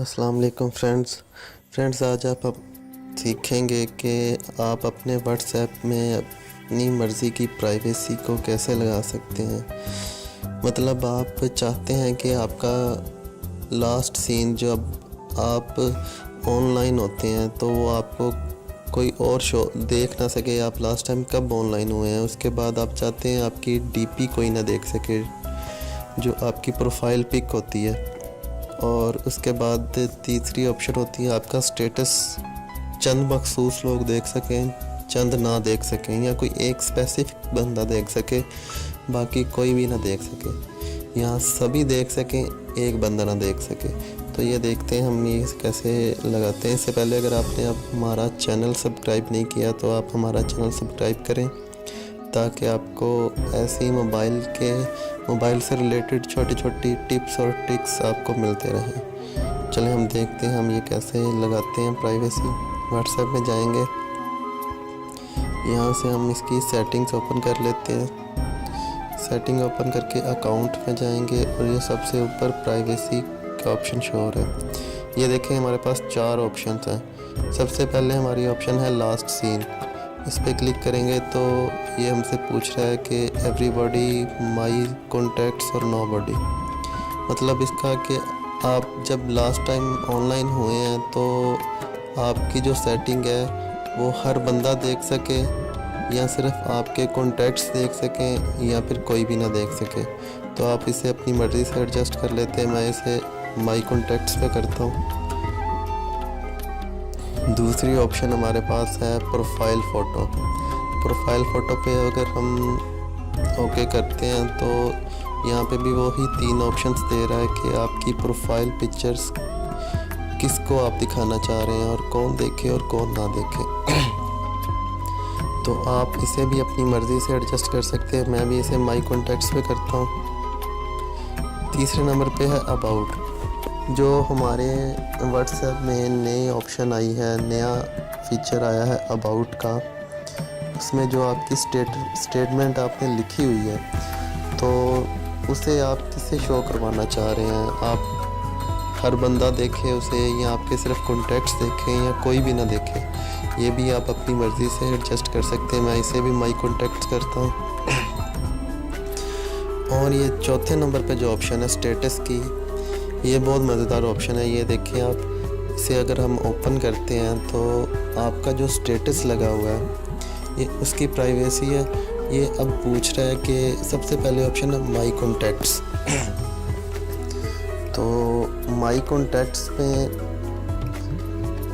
अस्सलाम वालेकुम फ्रेंड्स आज आप सीखेंगे कि आप अपने व्हाट्सएप में अपनी मर्ज़ी की प्राइवेसी को कैसे लगा सकते हैं। मतलब आप चाहते हैं कि आपका लास्ट सीन जब आप ऑनलाइन होते हैं तो वो आपको कोई और शो देख ना सके, आप लास्ट टाइम कब ऑनलाइन हुए हैं। उसके बाद आप चाहते हैं आपकी डीपी कोई ना देख सके, जो आपकी प्रोफाइल पिक होती है। और उसके बाद तीसरी ऑप्शन होती है आपका स्टेटस चंद मखसूस लोग देख सकें, चंद ना देख सकें, या कोई एक स्पेसिफिक बंदा देख सके, बाकी कोई भी ना देख सके। यहाँ सभी देख सकें, एक बंदा ना देख सके। तो ये देखते हैं हम ये कैसे लगाते हैं। इससे पहले अगर आपने हमारा चैनल सब्सक्राइब नहीं किया तो आप हमारा चैनल सब्सक्राइब करें, ताकि आपको ऐसी मोबाइल से रिलेटेड छोटी छोटी टिप्स और ट्रिक्स आपको मिलते रहें। चलें हम देखते हैं हम ये कैसे लगाते हैं प्राइवेसी। व्हाट्सएप में जाएंगे, यहाँ से हम इसकी सेटिंग्स ओपन कर लेते हैं। सेटिंग ओपन करके अकाउंट में जाएंगे और ये सबसे ऊपर प्राइवेसी का ऑप्शन शो हो रहा है। ये देखें हमारे पास 4 ऑप्शन हैं। सबसे पहले हमारी ऑप्शन है लास्ट सीन। इस पर क्लिक करेंगे तो ये हमसे पूछ रहा है कि एवरीबॉडी, माई कॉन्टैक्ट्स और नोबॉडी। मतलब इसका कि आप जब लास्ट टाइम ऑनलाइन हुए हैं तो आपकी जो सेटिंग है वो हर बंदा देख सके, या सिर्फ आपके कॉन्टैक्ट्स देख सकें, या फिर कोई भी ना देख सके। तो आप इसे अपनी मर्ज़ी से एडजस्ट कर लेते हैं। मैं इसे माई कॉन्टैक्ट्स पे करता हूँ। दूसरी ऑप्शन हमारे पास है प्रोफाइल फ़ोटो। प्रोफाइल फ़ोटो पे अगर हम ओके करते हैं तो यहाँ पे भी वही 3 ऑप्शंस दे रहा है कि आपकी प्रोफाइल पिक्चर्स किसको आप दिखाना चाह रहे हैं, और कौन देखे और कौन ना देखे। तो आप इसे भी अपनी मर्ज़ी से एडजस्ट कर सकते हैं। मैं भी इसे माई कॉन्टैक्ट्स पे करता हूँ। तीसरे नंबर पे है अबाउट। जो हमारे व्हाट्सएप में नई ऑप्शन आई है, नया फीचर आया है अबाउट का। उसमें जो आपकी स्टेटमेंट आपने लिखी हुई है तो उसे आप किसे शो करवाना चाह रहे हैं। आप हर बंदा देखे उसे, या आपके सिर्फ कॉन्टैक्ट्स देखें, या कोई भी ना देखे। ये भी आप अपनी मर्ज़ी से एडजस्ट कर सकते हैं। मैं इसे भी माई कॉन्टैक्ट्स करता हूँ। और ये चौथे नंबर पे जो ऑप्शन है स्टेटस की, ये बहुत मज़ेदार ऑप्शन है। ये देखिए आप इसे अगर हम ओपन करते हैं तो आपका जो स्टेटस लगा हुआ है ये उसकी प्राइवेसी है। ये अब पूछ रहा है कि सबसे पहले ऑप्शन है माई कॉन्टैक्ट्स। तो माई कॉन्टैक्ट्स में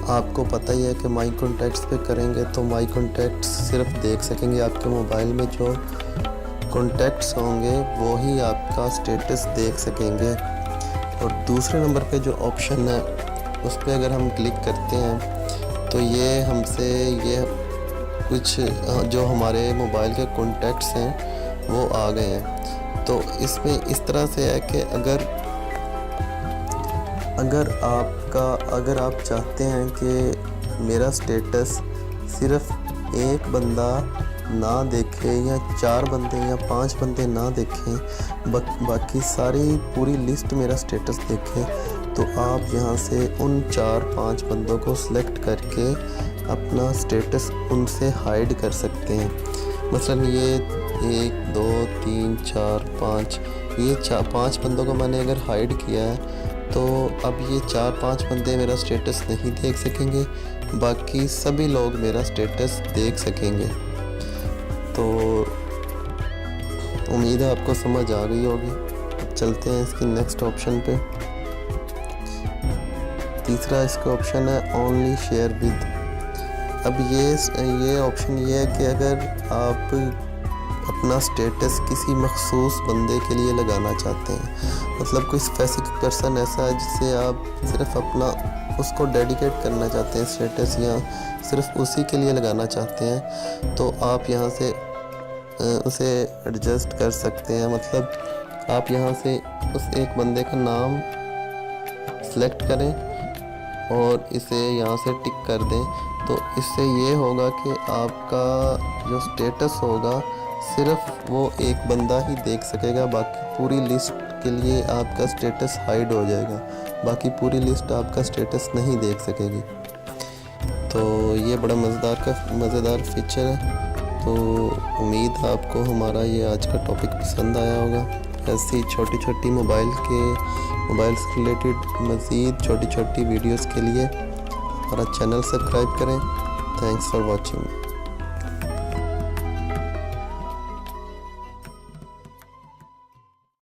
आपको पता ही है कि माई कॉन्टैक्ट्स पे करेंगे तो माई कॉन्टैक्ट्स सिर्फ देख सकेंगे। आपके मोबाइल में जो कॉन्टैक्ट्स होंगे वो ही आपका स्टेटस देख सकेंगे। और दूसरे नंबर पे जो ऑप्शन है उस पर अगर हम क्लिक करते हैं तो ये हमसे ये कुछ जो हमारे मोबाइल के कॉन्टैक्ट्स हैं वो आ गए हैं। तो इसमें इस तरह से है कि अगर आप चाहते हैं कि मेरा स्टेटस सिर्फ एक बंदा ना देखे, या 4 बंदे या 5 बंदे ना देखें, बाकी सारी पूरी लिस्ट मेरा स्टेटस देखें, तो आप यहाँ से उन 4-5 बंदों को सिलेक्ट करके अपना स्टेटस उनसे हाइड कर सकते हैं। मसलन ये 1 2 3 4 5 ये 5 बंदों को मैंने अगर हाइड किया है तो अब ये 4-5 बंदे मेरा स्टेटस नहीं देख सकेंगे, बाकी सभी लोग मेरा स्टेटस देख सकेंगे। तो उम्मीद है आपको समझ आ गई होगी। अब चलते हैं इसकी नेक्स्ट ऑप्शन पे। तीसरा इसका ऑप्शन है ओनली शेयर विद। अब ये ऑप्शन ये है कि अगर आप अपना स्टेटस किसी मखसूस बंदे के लिए लगाना चाहते हैं, मतलब कोई स्पेसिफिक पर्सन ऐसा है जिससे आप सिर्फ अपना उसको डेडिकेट करना चाहते हैं स्टेटस, या सिर्फ उसी के लिए लगाना चाहते हैं, तो आप यहाँ से उसे एडजस्ट कर सकते हैं। मतलब आप यहाँ से उस एक बंदे का नाम सेलेक्ट करें और इसे यहाँ से टिक कर दें। तो इससे ये होगा कि आपका जो स्टेटस होगा सिर्फ वो एक बंदा ही देख सकेगा, बाकी पूरी लिस्ट के लिए आपका स्टेटस हाइड हो जाएगा, बाकी पूरी लिस्ट आपका स्टेटस नहीं देख सकेगी। तो ये बड़ा मज़ेदार फीचर है। तो उम्मीद आपको हमारा ये आज का टॉपिक पसंद आया होगा। ऐसी छोटी छोटी मोबाइल से रिलेटेड मज़ीद छोटी छोटी वीडियोस के लिए हमारा चैनल सब्सक्राइब करें। Thanks for watching.